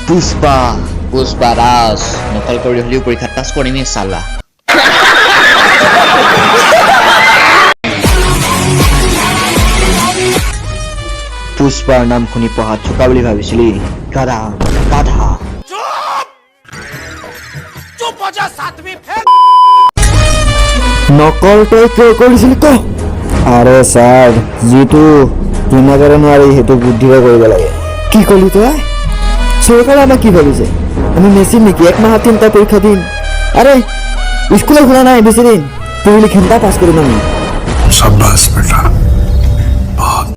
পুষ্পা ৰাজ নকল কৰি হলেও পৰীক্ষাত পাছ কৰিমেই চালা পুষ্পাৰ নাম শুনি পঢ়াত চোকা বুলি ভাবিছিলি গাধা নকল তই কিয় কৰিছিলি ক আৰে ছাৰ যিটো দিনজৰে নোৱাৰি সেইটো বুদ্ধিৰে কৰিব লাগে কি কলি তই চৰকাৰে আমাক কি ভাবিছে আমি মেচিন নেকি এক মাহত 3টা পৰীক্ষা দিম আৰে স্কুলে খোলা নাই বেছি দিন পঢ়িলে ঘণ্টা পাছ কৰিম আমি शाबाश बेटा बहुत